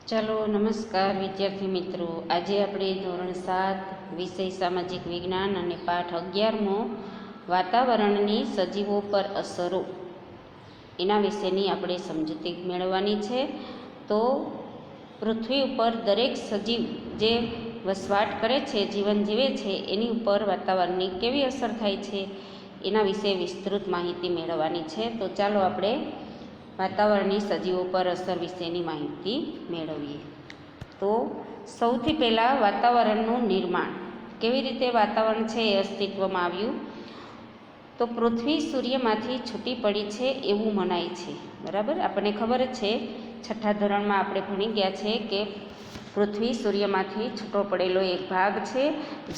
ચાલો નમસ્કાર વિદ્યાર્થી મિત્રો, આજે આપણે ધોરણ 7 વિષય સામાજિક વિજ્ઞાન અને પાઠ 11મો વાતાવરણની સજીવો પર અસરો એના વિશેની આપણે સમજૂતી મેળવવાની છે. તો પૃથ્વી ઉપર દરેક સજીવ જે વસવાટ કરે છે, જીવન જીવે છે, એની ઉપર વાતાવરણની કેવી અસર થાય છે એના વિશે વિસ્તૃત માહિતી મેળવવાની છે. તો ચાલો આપણે વાતાવરણની સજીવો પર અસર વિશેની માહિતી મેળવીએ. તો સૌથી પહેલાં વાતાવરણનું નિર્માણ, કેવી રીતે વાતાવરણ છે એ અસ્તિત્વમાં આવ્યું. તો પૃથ્વી સૂર્યમાંથી છૂટી પડી છે એવું મનાય છે. બરાબર, આપણને ખબર જ છે, 6ઠ્ઠા ધોરણમાં આપણે ભણી ગયા છે કે પૃથ્વી સૂર્યમાંથી છૂટો પડેલો એક ભાગ છે.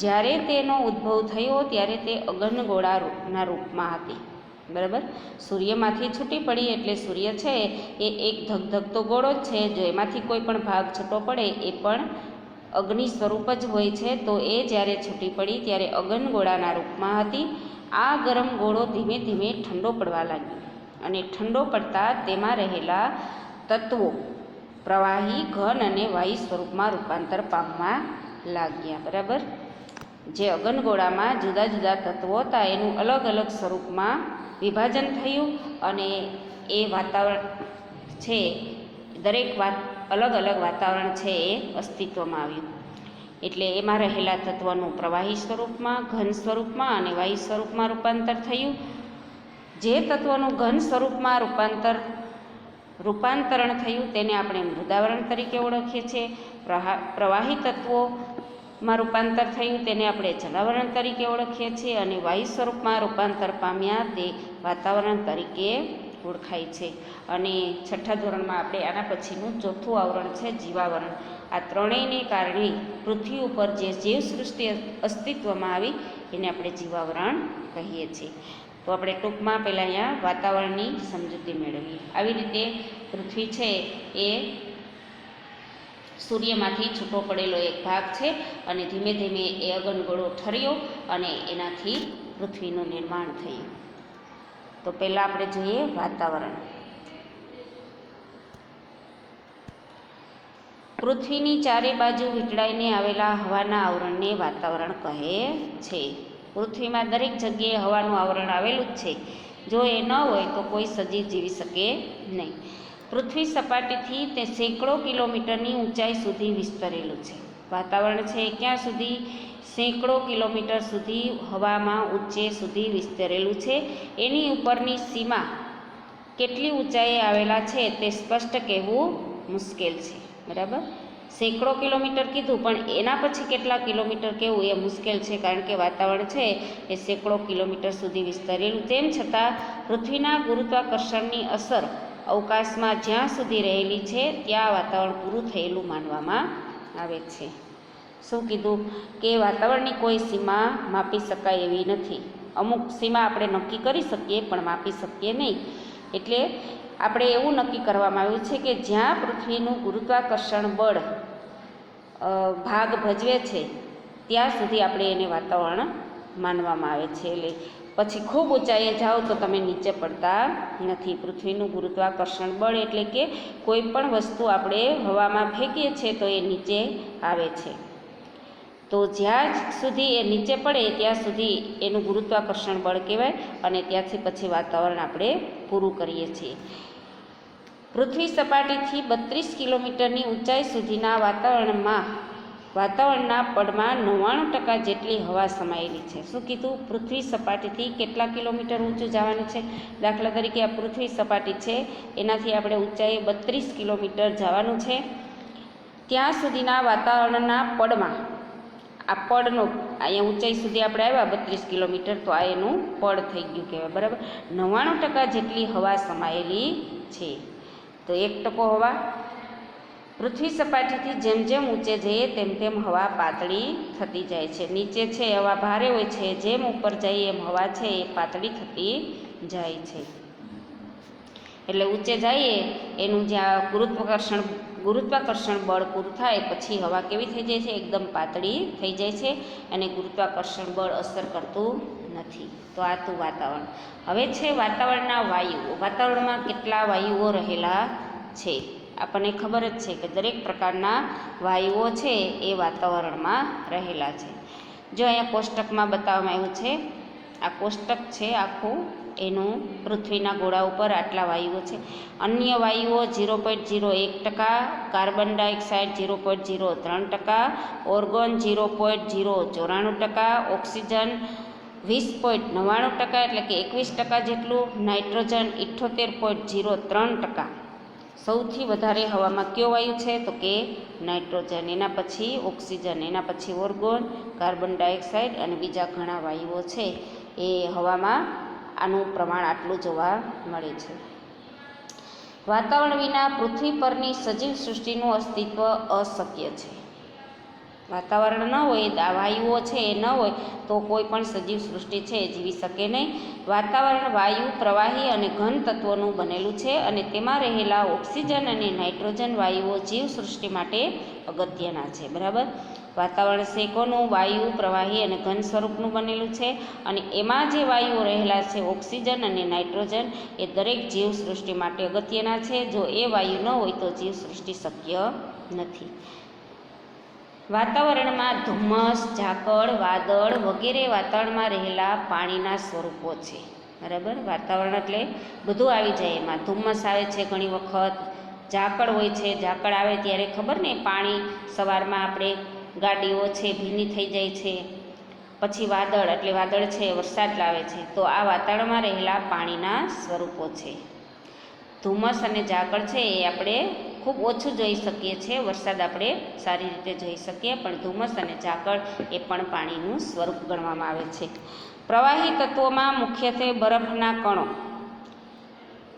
જ્યારે તેનો ઉદ્ભવ થયો ત્યારે તે અગનગોળાના રૂપમાં હતી. બરાબર, સૂર્યમાંથી છૂટી પડી એટલે સૂર્ય છે એ એક ધગધગતો ગોળો જ છે. જો એમાંથી કોઈ પણ ભાગ છૂટો પડે એ પણ અગ્નિ સ્વરૂપ જ હોય છે. તો એ જ્યારે છૂટી પડી ત્યારે અગનગોળાના રૂપમાં હતી. આ ગરમ ગોળો ધીમે ધીમે ઠંડો પડવા લાગ્યો અને ઠંડો પડતા તેમાં રહેલા તત્વો પ્રવાહી, ઘન અને વાયુ સ્વરૂપમાં રૂપાંતર પામવા લાગ્યા. બરાબર, જે અગનગોળામાં જુદા જુદા તત્વો હતા એનું અલગ અલગ સ્વરૂપમાં વિભાજન થયું અને એ વાતાવરણ છે, દરેક અલગ અલગ વાતાવરણ છે એ અસ્તિત્વમાં આવ્યું. એટલે એમાં રહેલા તત્વનું પ્રવાહી સ્વરૂપમાં, ઘન સ્વરૂપમાં અને વાયુ સ્વરૂપમાં રૂપાંતર થયું. જે તત્વનું ઘન સ્વરૂપમાં રૂપાંતરણ થયું તેને આપણે મૃદાવરણ તરીકે ઓળખીએ છીએ. પ્રવાહી તત્વોમાં રૂપાંતર થયું તેને આપણે જલાવરણ તરીકે ઓળખીએ છીએ અને વાયુ સ્વરૂપમાં રૂપાંતર પામ્યા તે વાતાવરણ તરીકે ઓળખાય છે. અને 6ઠ્ઠા ધોરણમાં આપણે આના પછીનું ચોથું આવરણ છે જીવાવરણ. આ ત્રણેયને કારણે પૃથ્વી ઉપર જે જીવસૃષ્ટિ અસ્તિત્વમાં આવી એને આપણે જીવાવરણ કહીએ છીએ. તો આપણે ટૂંકમાં પહેલાં અહીંયા વાતાવરણની સમજૂતી મેળવીએ. આવી રીતે પૃથ્વી છે એ સૂર્યમાંથી છૂટો પડેલો એક ભાગ છે અને ધીમે ધીમે એ અગનગોળો ઠર્યો અને એનાથી પૃથ્વીનું નિર્માણ થયું. તો પહેલાં આપણે જોઈએ વાતાવરણ. પૃથ્વીની ચારે બાજુ વીંટળાઈને આવેલા હવાના આવરણને વાતાવરણ કહે છે. પૃથ્વીમાં દરેક જગ્યાએ હવાનું આવરણ આવેલું જ છે. જો એ ન હોય તો કોઈ સજીવ જીવી શકે નહીં. પૃથ્વી સપાટીથી તે સેંકડો કિલોમીટરની ઊંચાઈ સુધી વિસ્તરેલું છે. વાતાવરણ છે ક્યાં સુધી? સેંકડો કિલોમીટર સુધી હવામાં ઊંચે સુધી વિસ્તરેલું છે. એની ઉપરની સીમા કેટલી ઊંચાઈએ આવેલા છે તે સ્પષ્ટ કહેવું મુશ્કેલ છે. બરાબર, સેંકડો કિલોમીટર કીધું પણ એના પછી કેટલા કિલોમીટર કહેવું એ મુશ્કેલ છે, કારણ કે વાતાવરણ છે એ સેંકડો કિલોમીટર સુધી વિસ્તરેલું. તેમ છતાં પૃથ્વીના ગુરુત્વાકર્ષણની અસર અવકાશમાં જ્યાં સુધી રહેલી છે ત્યાં વાતાવરણ પૂરું થયેલું માનવામાં આવે છે. શું કીધું કે વાતાવરણની કોઈ સીમા માપી શકાય એવી નથી. અમુક સીમા આપણે નક્કી કરી શકીએ પણ માપી શકીએ નહીં. એટલે આપણે એવું નક્કી કરવામાં આવ્યું છે કે જ્યાં પૃથ્વીનું ગુરુત્વાકર્ષણ બળ ભાગ ભજવે છે ત્યાં સુધી આપણે એને વાતાવરણ માનવામાં આવે છે. એટલે પછી ખૂબ ઊંચાઈએ જાઓ તો તમે નીચે પડતા નથી. પૃથ્વીનું ગુરુત્વાકર્ષણ બળ એટલે કે કોઈ પણ વસ્તુ આપણે હવામાં ફેંકીએ છીએ તો એ નીચે આવે છે. તો જ્યાં સુધી એ નીચે પડે ત્યાં સુધી એનું ગુરુત્વાકર્ષણ બળ કહેવાય અને ત્યાંથી પછી વાતાવરણ આપણે પૂરું કરીએ છીએ. પૃથ્વી સપાટીથી 32 કિલોમીટરની ઊંચાઈ સુધીના વાતાવરણના પડમાં 99% જેટલી હવા સમાયેલી છે. શું કીધું? પૃથ્વી સપાટીથી કેટલા કિલોમીટર ઊંચું જવાનું છે? દાખલા તરીકે આ પૃથ્વી સપાટી છે એનાથી આપણે ઊંચાઈએ 32 કિલોમીટર જવાનું છે. ત્યાં સુધીના વાતાવરણના પડમાં, આ પડનો અહીંયા ઊંચાઈ સુધી આપણે આવ્યા 32 કિલોમીટર, તો આ એનું પડ થઈ ગયું કહેવાય. બરાબર, 99% જેટલી હવા સમાયેલી છે. તો 1% હવા. પૃથ્વી સપાટીથી જેમ જેમ ઊંચે જઈએ તેમ તેમ હવા પાતળી થતી જાય છે. નીચે છે હવા ભારે હોય છે, જેમ ઉપર જઈએ એમ હવા છે એ પાતળી થતી જાય છે. એટલે ઊંચે જઈએ એનું જ્યાં ગુરુત્વાકર્ષણ બળ પૂરું થાય પછી હવા કેવી થઈ જાય છે? એકદમ પાતળી થઈ જાય છે અને ગુરુત્વાકર્ષણ બળ અસર કરતું નથી. તો આ તો વાતાવરણ. હવે છે વાતાવરણના વાયુઓ. વાતાવરણમાં કેટલા વાયુઓ રહેલા છે? આપણને ખબર જ છે કે દરેક પ્રકારના વાયુઓ છે એ વાતાવરણમાં રહેલા છે. જો અહીંયા કોષ્ટકમાં બતાવવામાં આવ્યું છે, આ કોષ્ટક છે આખું એનું પૃથ્વીના ગોળા ઉપર આટલા વાયુઓ છે. અન્ય વાયુઓ 0.01%, કાર્બન ડાયોક્સાઇડ 0.03%, ઓર્ગોન 0.094%, ઓક્સિજન 20.99% એટલે કે 21% જેટલું, નાઇટ્રોજન 78.03%. સૌથી વધારે હવામાં કયો વાયુ છે તો કે નાઇટ્રોજન, એના પછી ઓક્સિજન, એના પછી ઓર્ગોન, કાર્બન ડાયોક્સાઇડ અને બીજા ઘણા વાયુઓ છે એ હવામાં આનું પ્રમાણ આટલું જોવા મળે છે. વાતાવરણ વિના પૃથ્વી પરની સજીવ સૃષ્ટિનું અસ્તિત્વ અશક્ય છે. વાતાવરણ ન હોય, વાયુઓ છે એ ન હોય તો કોઈ પણ સજીવ સૃષ્ટિ છે એ જીવી શકે નહીં. વાતાવરણ વાયુ, પ્રવાહી અને ઘન તત્વોનું બનેલું છે અને તેમાં રહેલા ઓક્સિજન અને નાઇટ્રોજન વાયુઓ જીવ સૃષ્ટિ માટે અગત્યના છે. બરાબર, વાતાવરણ શેકોનું વાયુ, પ્રવાહી અને ઘન સ્વરૂપનું બનેલું છે અને એમાં જે વાયુઓ રહેલા છે ઓક્સિજન અને નાઇટ્રોજન એ દરેક જીવ સૃષ્ટિ માટે અગત્યના છે. જો એ વાયુ ન હોય તો જીવ સૃષ્ટિ શક્ય નથી. વાતાવરણમાં ધુમ્મસ, ઝાકળ, વાદળ વગેરે વાતાવરણમાં રહેલા પાણીના સ્વરૂપો છે. બરાબર, વાતાવરણ એટલે બધું આવી જાય એમાં. ધુમ્મસ આવે છે ઘણી વખત, ઝાકળ હોય છે, ઝાકળ આવે ત્યારે ખબર ને પાણી સવારમાં આપણે ગાડીઓ છે ભીની થઈ જાય છે. પછી વાદળ એટલે વાદળ છે વરસાદ લાવે છે. તો આ વાતાવરણમાં રહેલા પાણીના સ્વરૂપો છે. ધુમ્મસ અને ઝાકળ છે એ આપણે ખૂબ ઓછું જોઈ શકીએ છીએ, વરસાદ આપણે સારી રીતે જોઈ શકીએ, પણ ધુમ્મસ અને ઝાકળ એ પણ પાણીનું સ્વરૂપ ગણવામાં આવે છે. પ્રવાહી તત્વોમાં મુખ્યત્વે બરફના કણો.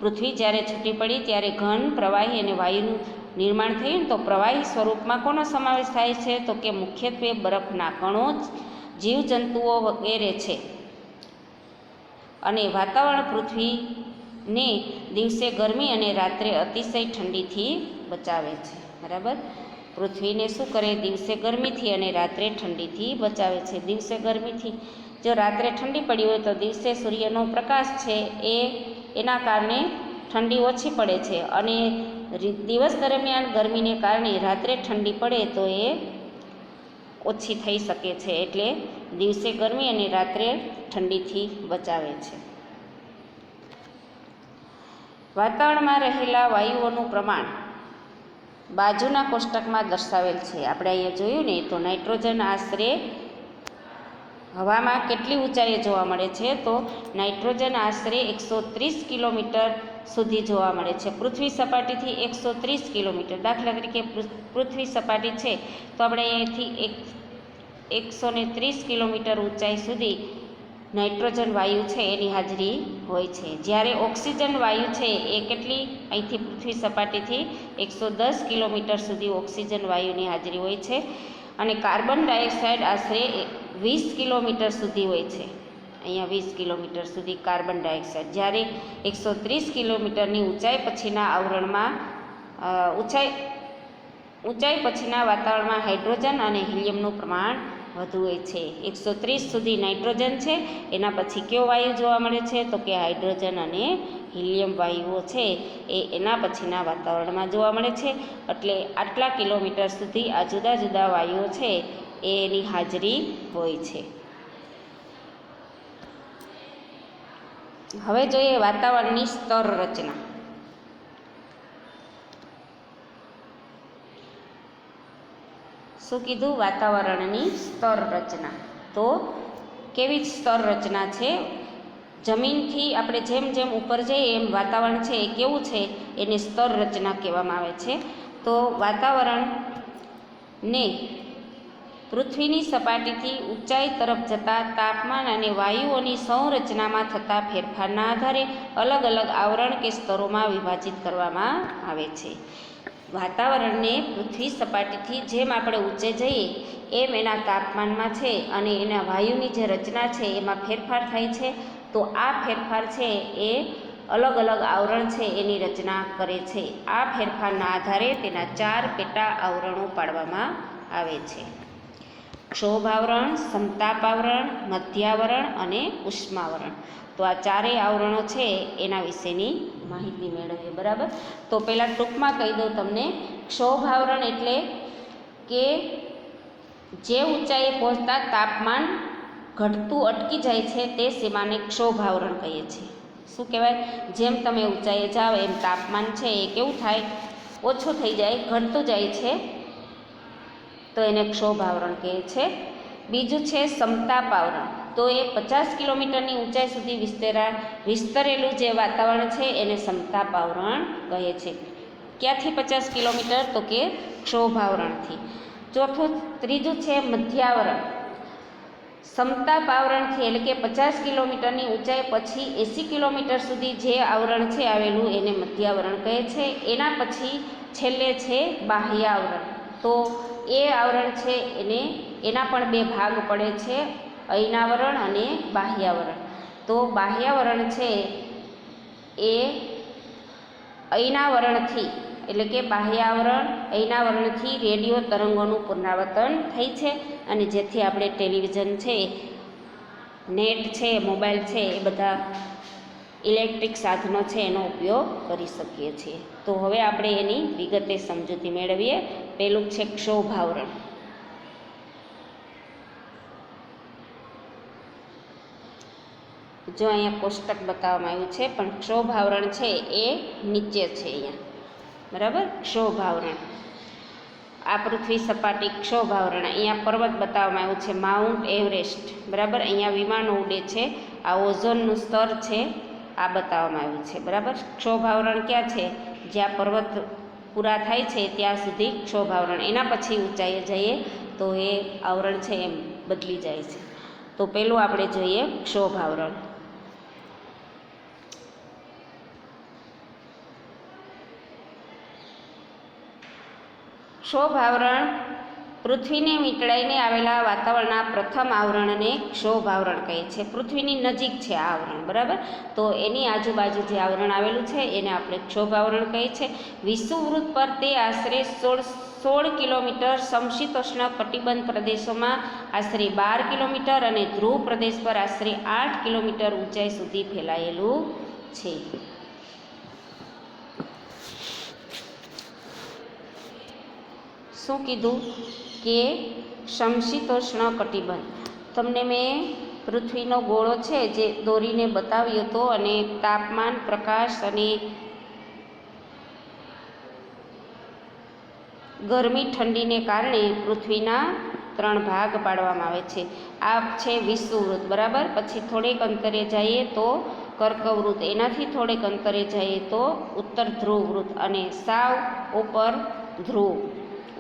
પૃથ્વી જ્યારે છૂટી પડી ત્યારે ઘન, પ્રવાહી અને વાયુનું નિર્માણ થયું તો પ્રવાહી સ્વરૂપમાં કોનો સમાવેશ થાય છે તો કે મુખ્યત્વે બરફના કણો, જીવજંતુઓ વગેરે છે. અને વાતાવરણ પૃથ્વીને દિવસે ગરમી અને રાત્રે અતિશય ઠંડીથી બચાવે છે. બરાબર, પૃથ્વીને શું કરે, દિવસે ગરમીથી અને રાત્રે ઠંડીથી બચાવે છે. દિવસે ગરમીથી, જો રાત્રે ઠંડી પડી હોય તો દિવસે સૂર્યનો પ્રકાશ છે એના કારણે ઠંડી ઓછી પડે છે અને દિવસ દરમિયાન ગરમીને કારણે રાત્રે ઠંડી પડે તો એ ઓછી થઈ શકે છે. એટલે દિવસે ગરમી અને રાત્રે ઠંડીથી બચાવે છે. વાતાવરણમાં રહેલા વાયુઓનું પ્રમાણ બાજુના કોષ્ટકમાં દર્શાવેલ છે. આપણે અહીંયા જોયું ને તો નાઇટ્રોજન આશરે હવામાં કેટલી ઊંચાઈએ જોવા મળે છે તો નાઇટ્રોજન આશરે 130 કિલોમીટર સુધી જોવા મળે છે. પૃથ્વી સપાટીથી 130 કિલોમીટર. દાખલા તરીકે પૃથ્વી સપાટી છે તો આપણે અહીંયાથી 130 કિલોમીટર ઊંચાઈ સુધી નાઇટ્રોજન વાયુ છે એની હાજરી હોય છે. જ્યારે ઓક્સિજન વાયુ છે એ કેટલી, અહીંથી પૃથ્વી સપાટીથી 110 કિલોમીટર સુધી ઓક્સિજન વાયુની હાજરી હોય છે અને કાર્બન ડાયોક્સાઇડ આશરે 20 કિલોમીટર સુધી હોય છે. અહીંયા 20 કિલોમીટર સુધી કાર્બન ડાયોક્સાઇડ. જ્યારે 130 કિલોમીટરની ઊંચાઈ પછીના આવરણમાં ઊંચાઈ પછીના વાતાવરણમાં હાઇડ્રોજન અને હિલિયમનું પ્રમાણ વધુ હોય છે. 130 સુધી નાઇટ્રોજન છે, એના પછી કયો વાયુ જોવા મળે છે તો કે હાઇડ્રોજન અને હિલિયમ વાયુઓ છે એ એના પછીના વાતાવરણમાં જોવા મળે છે. એટલે આટલા કિલોમીટર સુધી આ જુદા જુદા વાયુઓ છે એની હાજરી હોય છે. હવે જોઈએ વાતાવરણની સ્તર રચના. શું કીધું? વાતાવરણની સ્તર રચના. તો કેવી સ્તર રચના છે? જમીનથી આપણે જેમ જેમ ઉપર જઈએ એમ વાતાવરણ છે એ કેવું છે એને સ્તર રચના કહેવામાં આવે છે. તો વાતાવરણને પૃથ્વીની સપાટીથી ઊંચાઈ તરફ જતા તાપમાન અને વાયુઓની સંરચનામાં થતા ફેરફારના આધારે અલગ અલગ આવરણ કે સ્તરોમાં વિભાજિત કરવામાં આવે છે. વાતાવરણને પૃથ્વી સપાટીથી જેમ આપણે ઊંચે જઈએ એમ એના તાપમાનમાં છે અને એના વાયુની જે રચના છે એમાં ફેરફાર થાય છે. તો આ ફેરફાર છે એ અલગ અલગ આવરણ છે એની રચના કરે છે. આ ફેરફારના આધારે તેના 4 પેટા આવરણો પાડવામાં આવે છે: ક્ષોભ આવરણ, સમતાપ આવરણ, મધ્યાવરણ અને ઉષ્માવરણ. તો આ ચારેય આવરણો છે એના વિશેની માહિતી મેળવીએ, બરાબર. તો પહેલાં ટૂંકમાં કહી દઉં તમને. ક્ષોભ આવરણ એટલે કે જે ઊંચાઈએ પહોંચતા તાપમાન ઘટતું અટકી જાય છે તે સીમાને ક્ષોભ આવરણ કહીએ છીએ. શું કહેવાય? જેમ તમે ઊંચાઈએ જાઓ એમ તાપમાન છે એ કેવું થાય? ઓછું થઈ જાય, ઘટતું જાય છે, તો એને ક્ષોભ આવરણ કહે છે. બીજું છે સમતાપ આવરણ. તો એ 50 કિલોમીટરની ઊંચાઈ સુધી વિસ્તરેલું જે વાતાવરણ છે એને સમતાપ આવરણ કહે છે. ક્યાંથી 50 કિલોમીટર? તો કે ક્ષોભ આવરણથી. ત્રીજું છે મધ્યાવરણ. સમતાપ આવરણથી એટલે કે 50 કિલોમીટરની ઊંચાઈ પછી 80 કિલોમીટર સુધી જે આવરણ છે આવેલું એને મધ્યાવરણ કહે છે. એના પછી છેલ્લે છે બાહ્ય આવરણ. તો એ આવરણ છે એના પણ બે ભાગ પડે છે, અયનાવરણ અને બાહ્યાવરણ. તો બાહ્યાવરણ છે એ અયનાવરણથી એટલે કે બાહ્યાવરણ અયનાવરણથી રેડિયો તરંગોનું પુનરાવર્તન થાય છે, અને જેથી આપણે ટેલિવિઝન છે, નેટ છે, મોબાઈલ છે, એ બધા ઇલેક્ટ્રિક સાધનો છે એનો ઉપયોગ કરી શકીએ છીએ. તો હવે આપણે એની વિગતે સમજૂતી મેળવીએ. પહેલું છે ક્ષોભ આવરણ. જો અહીંયા કોષ્ટક બતાવવામાં આવ્યું છે, પણ ક્ષોભ આવરણ છે એ નીચે છે અહીંયા, બરાબર. ક્ષોભ આવરણ આ પૃથ્વી સપાટી ક્ષોભ આવરણ. અહીંયા પર્વત બતાવવામાં આવ્યું છે, માઉન્ટ એવરેસ્ટ, બરાબર. અહીંયા વિમાનો ઉડે છે. આ ઓઝોનનું સ્તર છે આ બતાવવામાં આવ્યું છે, બરાબર. ક્ષોભ આવરણ ક્યાં છે? જ્યાં પર્વત પૂરા થાય છે ત્યાં સુધી ક્ષોભ આવરણ. એના પછી ઊંચાઈએ જઈએ તો એ આવરણ છે એમ બદલી જાય છે. તો પહેલું આપણે જોઈએ ક્ષોભ આવરણ. ક્ષોભ આવરણ પૃથ્વીને વીંટળાઈને આવેલા વાતાવરણના પ્રથમ આવરણને ક્ષોભ આવરણ કહે છે. પૃથ્વીની નજીક છે આ આવરણ, બરાબર. તો એની આજુબાજુ જે આવરણ આવેલું છે એને આપણે ક્ષોભ આવરણ કહે છે. વિષુવવૃત્ત પર તે આશરે 16 કિલોમીટર, સમશીતોષ્ણ કટિબંધ પ્રદેશોમાં આશરે 12 કિલોમીટર અને ધ્રુવ પ્રદેશ પર આશરે 8 કિલોમીટર ઊંચાઈ સુધી ફેલાયેલું છે. શું કીધું કે સમશીતોષ્ણ કટિબંધ. તમને મેં પૃથ્વીનો ગોળો છે જે દોરીને બતાવ્યો હતો, અને તાપમાન, પ્રકાશ અને ગરમી ઠંડીને કારણે પૃથ્વીના 3 ભાગ પાડવામાં આવે છે. આ છે વિષુવવૃત્ત, બરાબર. પછી થોડેક અંતરે જઈએ તો કર્કવૃત્ત, એનાથી થોડેક અંતરે જઈએ તો ઉત્તર ધ્રુવ વૃત્ત, અને સાવ ઉપર ધ્રુવ,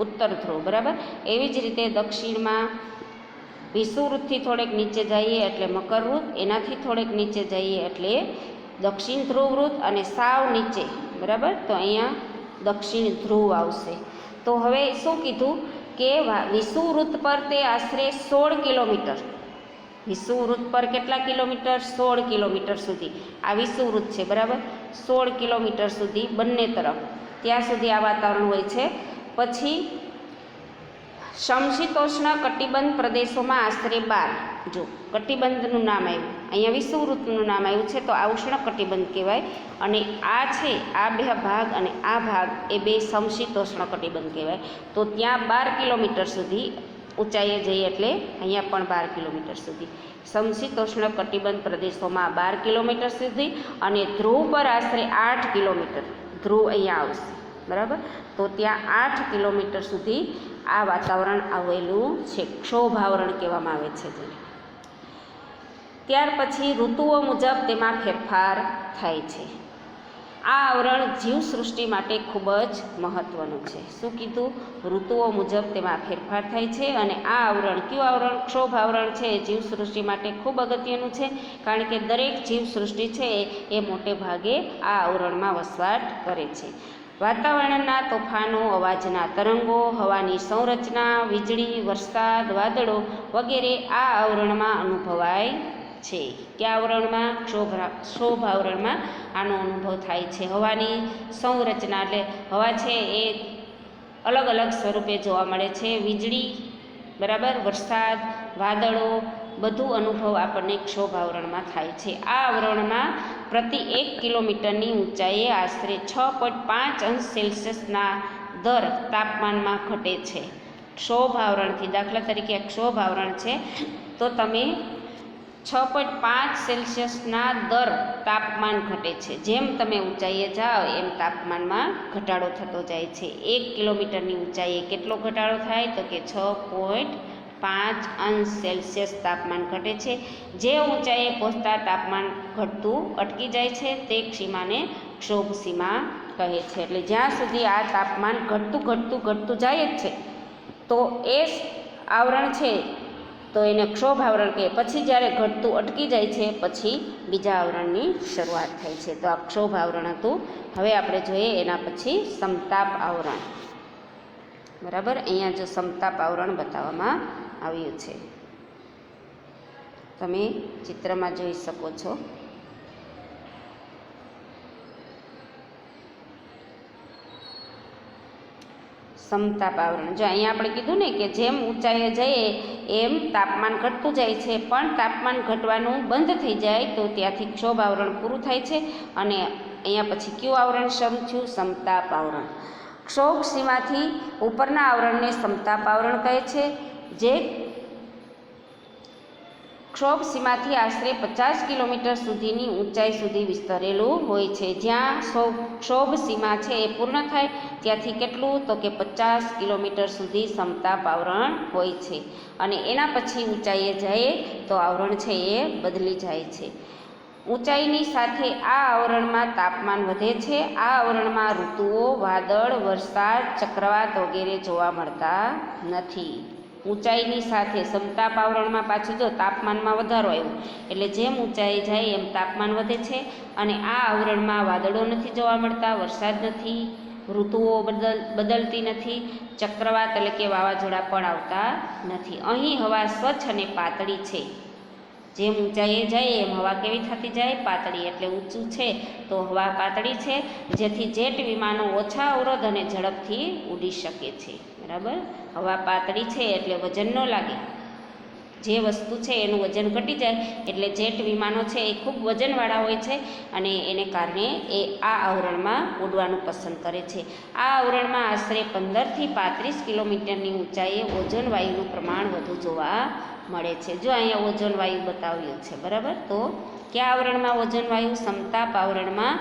ઉત્તર ધ્રુવ, બરાબર. એવી જ રીતે દક્ષિણમાં વિષુવવૃત્તથી થોડેક નીચે જઈએ એટલે મકરવૃત્ત, એનાથી થોડેક નીચે જઈએ એટલે દક્ષિણ ધ્રુવ વૃત્ત, અને સાવ નીચે, બરાબર, તો અહીંયા દક્ષિણ ધ્રુવ આવશે. તો હવે શું કીધું કે વિષુવવૃત્ત પર તે આશરે 16 કિલોમીટર, વિષુવવૃત્ત પર કેટલા કિલોમીટર? 16 કિલોમીટર સુધી આ વિષુવવૃત્ત છે, બરાબર. 16 કિલોમીટર સુધી બંને તરફ, ત્યાં સુધી આ વાતાવરણ હોય છે. પછી સમશીતોષ્ણ કટિબંધ પ્રદેશોમાં આશરે 12, જો કટિબંધનું નામ આવ્યું, અહીંયા વિષુવવૃત્તનું નામ આવ્યું છે, તો આ ઉષ્ણ કટિબંધ કહેવાય. અને આ છે આ બે ભાગ, અને આ ભાગ એ બે સમશીતોષ્ણ કટિબંધ કહેવાય. તો ત્યાં 12 કિલોમીટર સુધી ઊંચાઈએ જઈએ એટલે અહીંયા પણ 12 કિલોમીટર સુધી. સમશીતોષ્ણ કટિબંધ પ્રદેશોમાં 12 કિલોમીટર સુધી, અને ધ્રુવ પર આશરે 8 કિલોમીટર, ધ્રુવ અહીંયા આવશે, બરાબર. તો ત્યાં 8 કિલોમીટર સુધી આ વાતાવરણ આવેલું છે, ક્ષોભ આવરણ કહેવામાં આવે છે જેને. ત્યાર પછી ઋતુઓ મુજબ તેમાં ફેરફાર થાય છે. આ આવરણ જીવસૃષ્ટિ માટે ખૂબ જ મહત્ત્વનું છે. શું કીધું? ઋતુઓ મુજબ તેમાં ફેરફાર થાય છે. અને આ આવરણ, કયું આવરણ? ક્ષોભ આવરણ છે, જીવસૃષ્ટિ માટે ખૂબ અગત્યનું છે, કારણ કે દરેક જીવસૃષ્ટિ છે એ મોટે ભાગે આ આવરણમાં વસવાટ કરે છે. વાતાવરણના તોફાનો, અવાજના તરંગો, હવાની સંરચના, વીજળી, વરસાદ, વાદળો વગેરે આ આવરણમાં અનુભવાય છે. કયા આવરણમાં? ક્ષોભ આવરણમાં આનો અનુભવ થાય છે. હવાની સંરચના એટલે હવા છે એ અલગ અલગ સ્વરૂપે જોવા મળે છે. વીજળી, બરાબર, વરસાદ, વાદળો, બધું અનુભવ આપણને ક્ષોભ આવરણમાં થાય છે. આ આવરણમાં પ્રતિ 1 કિલોમીટરની ઊંચાઈએ આશરે 6.5 અંશ સેલ્સિયસના દર તાપમાનમાં ઘટે છે. ક્ષોભ આવરણથી, દાખલા તરીકે ક્ષોભ આવરણ છે તો તમે 6.5 સેલ્સિયસના દર તાપમાન ઘટે છે. જેમ તમે ઊંચાઈએ જાઓ એમ તાપમાનમાં ઘટાડો થતો જાય છે. 1 કિલોમીટરની ઊંચાઈએ કેટલો ઘટાડો થાય તો કે 6.5 અંશ સેલ્સિયસ તાપમાન ઘટે છે. જે ઊંચાઈએ પહોંચતા તાપમાન ઘટતું અટકી જાય છે તે સીમાને ક્ષોભ સીમા કહે છે. એટલે જ્યાં સુધી આ તાપમાન ઘટતું જાય જ છે તો એ આવરણ છે તો એને ક્ષોભ આવરણ કહે. પછી જ્યારે ઘટતું અટકી જાય છે પછી બીજા આવરણની શરૂઆત થાય છે. તો આ ક્ષોભ આવરણ હતું. હવે આપણે જોઈએ એના પછી સમતાપ આવરણ. બરાબર, અહીંયા જો સમતાપ આવરણ બતાવવામાં આવ્યું છે, તમે ચિત્રમાં જોઈ શકો છો. સમતાપ આવરણ, જો અહીંયા આપણે કીધું ને કે જેમ ઊંચાઈએ જઈએ એમ તાપમાન ઘટતું જાય છે, પણ તાપમાન ઘટવાનું બંધ થઈ જાય તો ત્યાંથી ક્ષોભ આવરણ પૂરું થાય છે અને અહીંયા પછી કયું આવરણ શરૂ થયું? સમતાપ આવરણ. ક્ષોભ સીમાથી ઉપરના આવરણને સમતાપ આવરણ કહે છે, જે ક્ષોભ સીમાથી આશરે 50 કિલોમીટર સુધીની ઊંચાઈ સુધી વિસ્તરેલું હોય છે. જ્યાં ક્ષોભ સીમા છે એ પૂર્ણ થાય ત્યાંથી કેટલું તો કે 50 કિલોમીટર સુધી સમતાપ આવરણ હોય છે અને એના પછી ઊંચાઈએ જાય તો આવરણ છે એ બદલી જાય છે. ઊંચાઈની સાથે આ આવરણમાં તાપમાન વધે છે. આ આવરણમાં ઋતુઓ, વાદળ, વરસાદ, ચક્રવાત વગેરે જોવા મળતા નથી. ઊંચાઈની સાથે સમતાપ આવરણમાં પાછું જો તાપમાનમાં વધારો આવ્યો એટલે જેમ ઊંચાઈ જાય એમ તાપમાન વધે છે અને આ આવરણમાં વાદળો નથી જોવા મળતા, વરસાદ નથી, ઋતુઓ બદલતી નથી, ચક્રવાત એટલે કે વાવાઝોડા પણ આવતા નથી. અહીં હવા સ્વચ્છ અને પાતળી છે. જેમ ઊંચાઈએ જાય એમ હવા કેવી થતી જાય? પાતળી. એટલે ઊંચું છે તો હવા પાતળી છે, જેથી જેટ વિમાનો ઓછા અવરોધ અને ઝડપથી ઉડી શકે છે. બરાબર, હવા પાતળી છે એટલે વજન ન લાગે. જે વસ્તુ છે એનું વજન ઘટી જાય એટલે જેટ વિમાનો છે એ ખૂબ વજનવાળા હોય છે અને એને કારણે એ આ આવરણમાં ઉડવાનું પસંદ કરે છે. આ આવરણમાં આશરે 15થી 35 કિલોમીટરની ઊંચાઈએ ઓઝોન વાયુનું પ્રમાણ વધુ જોવા મળે છે. જો અહીંયા ઓઝોન વાયુ બતાવ્યું છે. બરાબર, તો કયા આવરણમાં ઓઝોન વાયુ? સમતાપ આવરણમાં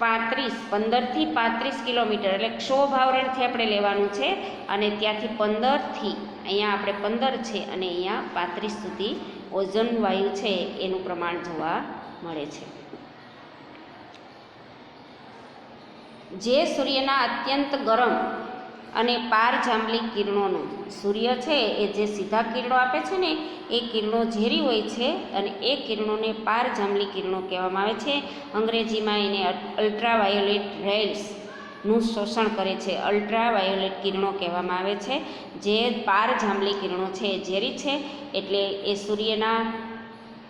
15થી 35 કિલોમીટર એટલે ક્ષોભ આવરણથી આપણે લેવાનું છે અને ત્યાંથી 15થી અહીંયા આપણે 15 છે અને અહીંયા 35 સુધી ઓઝોન વાયુ છે એનું પ્રમાણ જોવા મળે છે. જે સૂર્યના અત્યંત ગરમ અને પારજાંબલી કિરણોનું, સૂર્ય છે એ જે સીધા કિરણો આપે છે ને એ કિરણો ઝેરી હોય છે અને એ કિરણોને પારજાંબલી કિરણો કહેવામાં આવે છે. અંગ્રેજીમાં એને અલ્ટ્રાવાયોલેટ રેઝનું શોષણ કરે છે. અલ્ટ્રાવાયોલેટ કિરણો કહેવામાં આવે છે. જે પારજાંબલી કિરણો છે એ ઝેરી છે એટલે એ સૂર્યના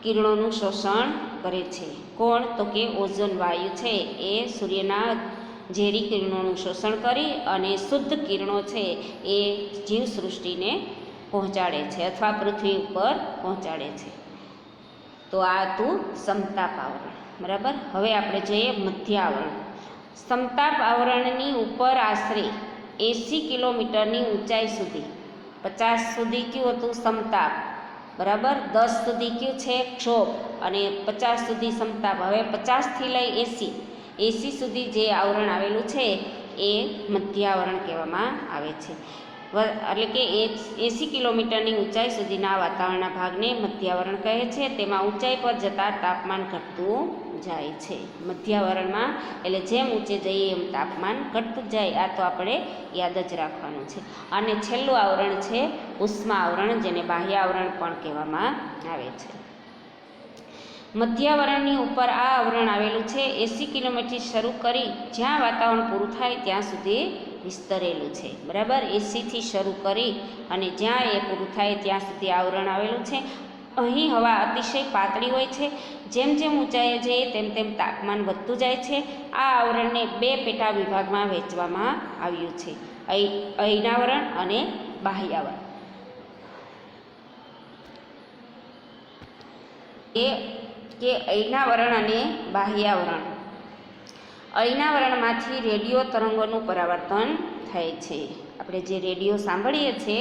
કિરણોનું શોષણ કરે છે. કોણ? તો કે ઓઝોન વાયુ છે એ સૂર્યના ઝેરી કિરણોનું શોષણ કરી અને શુદ્ધ કિરણો છે એ જીવસૃષ્ટિને પહોંચાડે છે અથવા પૃથ્વી ઉપર પહોંચાડે છે. તો આ હતું સમતાપ આવરણ. બરાબર, હવે આપણે જોઈએ મધ્ય આવરણ. સમતાપ આવરણની ઉપર આશરે 80 કિલોમીટરની ઊંચાઈ સુધી, 50 સુધી કયું હતું? સમતાપ. બરાબર, 10 સુધી કયું છે? ક્ષોભ અને 50 સુધી સમતાપ. હવે 50થી લઈ 80 સુધી જે આવરણ આવેલું છે એ મધ્ય આવરણ કહેવામાં આવે છે. એટલે કે 80 કિલોમીટરની ઊંચાઈ સુધીના વાતાવરણના ભાગને મધ્ય આવરણ કહે છે. તેમાં ઊંચાઈ પર જતાં તાપમાન ઘટતું જાય છે. મધ્ય આવરણમાં એટલે જેમ ઊંચે જઈએ એમ તાપમાન ઘટતું જાય. આ તો આપણે યાદ જ રાખવાનું છે. અને છેલ્લું આવરણ છે ઉષ્મા આવરણ, જેને બાહ્ય આવરણ પણ કહેવામાં આવે છે. મધ્યાવરણની ઉપર આ આવરણ આવેલું છે. 80 કિલોમીટરથી શરૂ કરી જ્યાં વાતાવરણ પૂરું થાય ત્યાં સુધી વિસ્તરેલું છે. બરાબર, 80થી શરૂ કરી અને જ્યાં એ પૂરું થાય ત્યાં સુધી આવરણ આવેલું છે. અહીં હવા અતિશય પાતળી હોય છે. જેમ જેમ ઊંચાઈએ જઈએ તેમ તેમ તાપમાન વધતું જાય છે. આ આવરણને 2 પેટા વિભાગમાં વહેંચવામાં આવ્યું છે, અયનાવરણ અને બાહ્યાવરણ. કે અયનાવરણ અને બાહ્યાવરણ. અયનાવરણમાંથી રેડિયો તરંગોનું પરાવર્તન થાય છે. આપણે જે રેડિયો સાંભળીએ છીએ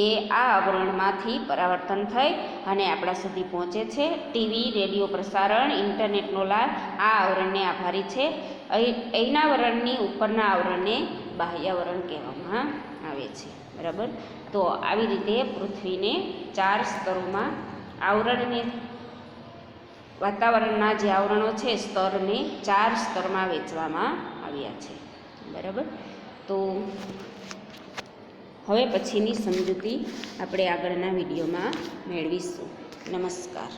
એ આ આવરણમાંથી પરાવર્તન થઈ અને આપણા સુધી પહોંચે છે. ટીવી, રેડિયો પ્રસારણ, ઇન્ટરનેટનો લાભ આ આવરણને આભારી છે. અયનાવરણની ઉપરના આવરણને બાહ્યાવરણ કહેવામાં આવે છે. બરાબર. તો આવી રીતે પૃથ્વીને 4 સ્તરોમાં આવરણને, વાતાવરણના જે આવરણો છે સ્તરને 4 સ્તરમાં વહેંચવામાં આવ્યા છે. બરાબર. તો હવે પછીની સમજૂતી આપણે આગળના વિડીયોમાં મેળવીશું. નમસ્કાર.